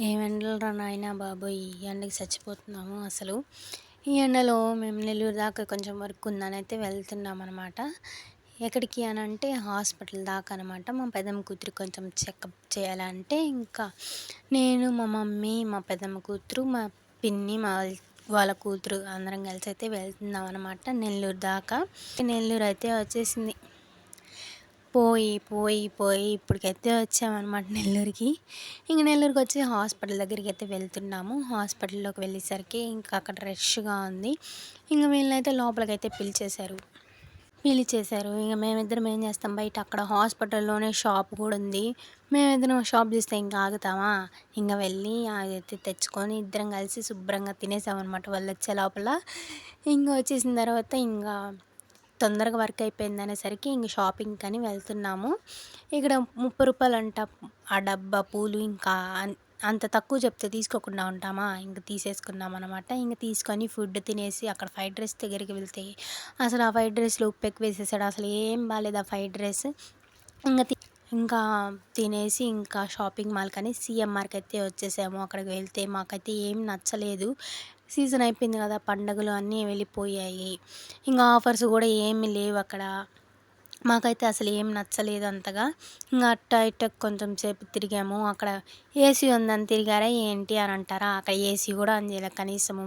ఏం ఎండలురా నాయనా బాబోయ్! ఈ ఎండకి చచ్చిపోతున్నాము అసలు. ఈ ఎండలో మేము నెల్లూరు దాకా కొంచెం వర్క్ ఉందనైతే వెళ్తున్నామనమాట. ఎక్కడికి అనంటే హాస్పిటల్ దాకా అనమాట. మా పెద్దమ్మ కూతురికి కొంచెం చెకప్ చేయాలంటే, ఇంకా నేను, మా మమ్మీ, మా పెద్దమ్మ కూతురు, మా పిన్ని, వాళ్ళ కూతురు అందరం కలిసైతే వెళ్తున్నామనమాట నెల్లూరు దాకా. నెల్లూరు అయితే వచ్చేసింది. పోయి ఇప్పటికైతే వచ్చామనమాట నెల్లూరుకి. ఇంక నెల్లూరుకి వచ్చి హాస్పిటల్ దగ్గరికి అయితే వెళ్తున్నాము. హాస్పిటల్లోకి వెళ్ళేసరికి ఇంకా అక్కడ రష్గా ఉంది. ఇంక వీళ్ళనైతే లోపలికైతే పిలిచేశారు. ఇంక మేమిద్దరం ఏం చేస్తాం, బయట అక్కడ హాస్పిటల్లోనే షాప్ కూడా ఉంది. మేమిద్దరం షాప్ చూస్తే ఇంకా ఆగుతామా, ఇంక వెళ్ళి అదైతే తెచ్చుకొని ఇద్దరం కలిసి శుభ్రంగా తినేసామన్నమాట వాళ్ళు వచ్చే లోపల. ఇంక వచ్చేసిన తర్వాత ఇంకా తొందరగా వర్క్ అయిపోయిందనేసరికి ఇంక షాపింగ్కి అని వెళ్తున్నాము. ఇక్కడ 30 రూపాయలంట ఆ డబ్బా పూలు. ఇంకా అంత తక్కువ చెప్తే తీసుకోకుండా ఉంటామా, ఇంక తీసేసుకున్నాం అనమాట. ఇంక తీసుకొని ఫుడ్ తినేసి అక్కడ ఫ్రైడ్ రైస్ దగ్గరికి వెళ్తే అసలు ఆ ఫ్రైడ్ రైస్లో ఉప్పు ఎక్కువ వేసేసాడు. అసలు ఏం బాలేదు ఆ ఫ్రైడ్ రైస్. ఇంకా తినేసి ఇంకా షాపింగ్ మాల్కి అని సిఎంఆర్కి అయితే వచ్చేసాము. అక్కడికి వెళ్తే మాకైతే ఏం నచ్చలేదు. సీజన్ అయిపోయింది కదా, పండుగలు అన్నీ వెళ్ళిపోయాయి. ఇంకా ఆఫర్స్ కూడా ఏమీ లేవు అక్కడ. మాకైతే అసలు ఏం నచ్చలేదు అంతగా. ఇంకా అట్ట ఇట్ట కొంచెం సేపు తిరిగాము. అక్కడ ఏసీ ఉందని తిరిగారా ఏంటి అని అంటారా, అక్కడ ఏసీ కూడా ఆన్ చేయలేదు కనీసము.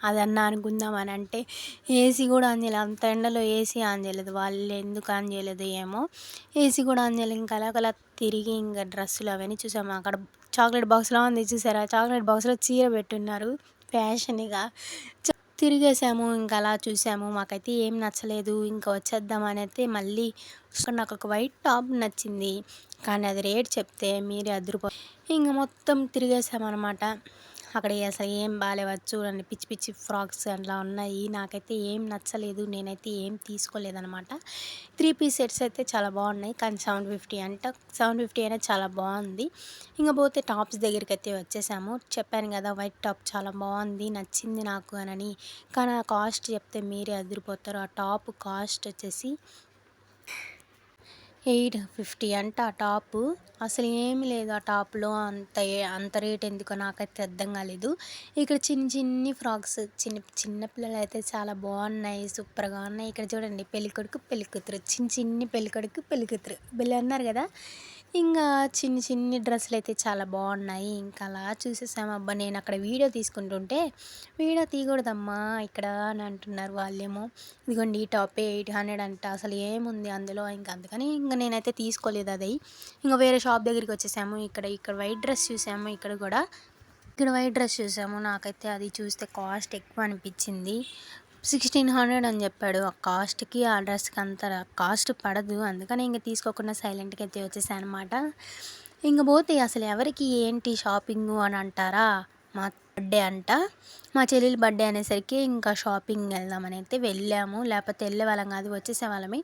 అదన్నా అనుకుందామని అంటే ఏసీ కూడా ఆన్ చేయలేదు. అంత ఎండలో ఏసీ ఆన్ చేయలేదు. వాళ్ళు ఎందుకు ఆన్ చేయలేదు ఏమో, ఏసీ కూడా ఆన్ చేయలేదు. ఇంకా అలా తిరిగి ఇంకా డ్రెస్సులు అవన్నీ చూసాము. అక్కడ చాక్లెట్ బాక్స్లో ఉంది చూసారా, చాక్లెట్ బాక్స్లో చీర పెట్టున్నారు ఫ్యాషన్గా. తిరిగేసాము, ఇంకా అలా చూసాము. మాకైతే ఏం నచ్చలేదు. ఇంకా వచ్చేద్దామని అయితే మళ్ళీ నాకు ఒక వైట్ టాప్ నచ్చింది, కానీ అది రేట్ చెప్తే మీరే ఇంక మొత్తం తిరిగేసామన్నమాట. అక్కడ అసలు ఏం బాగాలేవు చూడండి, పిచ్చి పిచ్చి ఫ్రాక్స్ అట్లా ఉన్నాయి. నాకైతే ఏం నచ్చలేదు, నేనైతే ఏం తీసుకోలేదనమాట. 3 పీస్ సెట్స్ అయితే చాలా బాగున్నాయి, కానీ 750 అంట. 750 అయినా చాలా బాగుంది. ఇంకా పోతే టాప్స్ దగ్గరికి అయితే వచ్చేసాము. చెప్పాను కదా వైట్ టాప్ చాలా బాగుంది, నచ్చింది నాకు అని. కానీ ఆ కాస్ట్ చెప్తే మీరే అదిరిపోతారు. ఆ టాప్ కాస్ట్ వచ్చేసి 850 అంట ఆ టాపు. అసలు ఏమి లేదు ఆ టాప్లో. అంత రేట్ ఎందుకో నాకైతే అర్థం కాలేదు. ఇక్కడ చిన్ని ఫ్రాక్స్ చిన్న పిల్లలు అయితే చాలా బాగున్నాయి, సూపర్గా ఉన్నాయి. ఇక్కడ చూడండి పెళ్ళికొడుకు పెళ్ళికూతురు, చిన్ని పెళ్ళికొడుకు పెళ్ళికూతురు భలే అన్నారు కదా. ఇంకా చిన్ని డ్రెస్సులు అయితే చాలా బాగున్నాయి. ఇంకా అలా చూసేసాము. అబ్బా, నేను అక్కడ వీడియో తీసుకుంటుంటే వీడియో తీయకూడదమ్మా ఇక్కడ అని అంటున్నారు వాళ్ళేమో. ఇదిగోండి ఈ టాపే 800 అంట, అసలు ఏముంది అందులో. ఇంకా అందుకని ఇంకా నేనైతే తీసుకోలేదు అది. ఇంకా వేరే షాప్ దగ్గరికి వచ్చేసాము. ఇక్కడ వైట్ డ్రెస్ చూసాము. ఇక్కడ వైట్ డ్రెస్ చూసాము. నాకైతే అది చూస్తే కాస్ట్ ఎక్కువ అనిపించింది. 1600 అని చెప్పాడు. ఆ కాస్ట్కి ఆ డ్రెస్కి అంత కాస్ట్ పడదు. అందుకని ఇంక తీసుకోకుండా సైలెంట్గా అయితే వచ్చేసాను అనమాట. ఇంక పోతే అసలు ఎవరికి ఏంటి షాపింగు అని అంటారా, మా బర్త్డే అంట. మా చెల్లెలి బర్త్డే అనేసరికి ఇంకా షాపింగ్ వెళ్దామని అయితే వెళ్ళాము. లేకపోతే వెళ్ళే వాళ్ళం కాదు, వచ్చేసేవాళ్ళమే.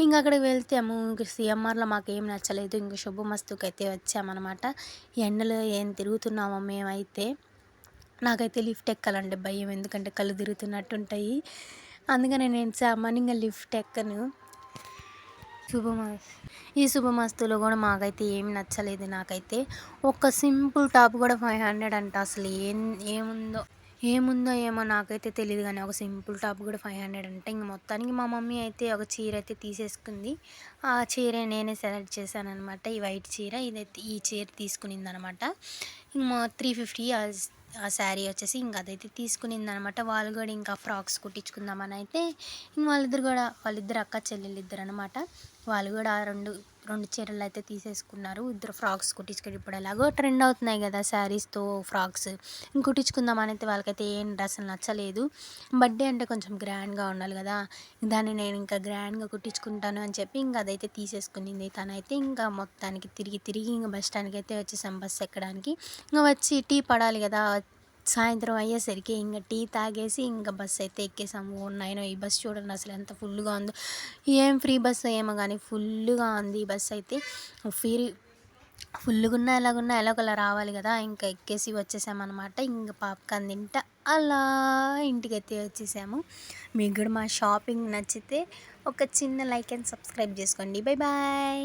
ఇంకా అక్కడికి వెళ్తాము. ఇంక సిఎంఆర్లో మాకు ఏం నచ్చలేదు. ఇంక శుభమస్తుకి అయితే వచ్చామన్నమాట. ఎండలో ఏం తిరుగుతున్నామో మేమైతే. నాకైతే లిఫ్ట్ ఎక్కాలంటే భయం, ఎందుకంటే కళ్ళు తిరుగుతున్నట్టుంటాయి. అందుకని నేను సామాన్యంగా లిఫ్ట్ ఎక్కను. ఈ శుభమస్తులో కూడా మాకైతే ఏం నచ్చలేదు. నాకైతే ఒక సింపుల్ టాప్ కూడా 500 అంట. అసలు ఏముందో ఏమో నాకైతే తెలియదు, కానీ ఒక సింపుల్ టాప్ కూడా 500 అంటే. ఇంక మొత్తానికి మా మమ్మీ అయితే ఒక చీర అయితే తీసేసుకుంది. ఆ చీర నేనే సెలెక్ట్ చేశాను అనమాట. ఈ వైట్ చీర, ఇదైతే ఈ చీర తీసుకునింది అనమాట. ఇంక 350 ఆ శారీ వచ్చేసి ఇంకా అదైతే తీసుకునింది అనమాట. వాళ్ళు కూడా ఇంకా ఫ్రాక్స్ కుట్టించుకుందామని అయితే ఇంక వాళ్ళిద్దరు అక్క చెల్లెళ్ళు ఇద్దరు అనమాట. వాళ్ళు కూడా రెండు చీరలు అయితే తీసేసుకున్నారు. ఇద్దరు ఫ్రాక్స్ కుట్టించుకొని ఇప్పుడు ఎలాగో ట్రెండ్ అవుతున్నాయి కదా శారీస్తో ఫ్రాక్స్. ఇంక కుట్టించుకుందామని అయితే వాళ్ళకైతే ఏం డ్రెస్సులు నచ్చలేదు. బర్త్డే అంటే కొంచెం గ్రాండ్గా ఉండాలి కదా, దాన్ని నేను ఇంకా గ్రాండ్గా కుట్టించుకుంటాను అని చెప్పి ఇంకా అదైతే తీసేసుకునింది తనైతే. ఇంకా మొత్తానికి తిరిగి ఇంకా బస్ స్టాండ్కి అయితే వచ్చేసాం బస్సు ఎక్కడానికి. ఇంకా వచ్చి టీ పడాలి కదా, సాయంత్రం అయ్యేసరికి ఇంకా టీ తాగేసి ఇంకా బస్సు అయితే ఎక్కేసాము. నైన్ ఈ బస్సు చూడండి అసలు ఎంత ఫుల్గా ఉందో. ఏం ఫ్రీ బస్సు ఏమో కానీ ఫుల్గా ఉంది ఈ బస్సు అయితే. ఫుల్గా ఉన్నా ఎలాగోలా రావాలి కదా, ఇంకా ఎక్కేసి వచ్చేసామన్నమాట. ఇంకా పాప్కార్న్ తింటా అలా ఇంటికైతే వచ్చేసాము. మీకు కూడా మా షాపింగ్ నచ్చితే ఒక చిన్న లైక్ అండ్ సబ్స్క్రైబ్ చేసుకోండి. బాయ్.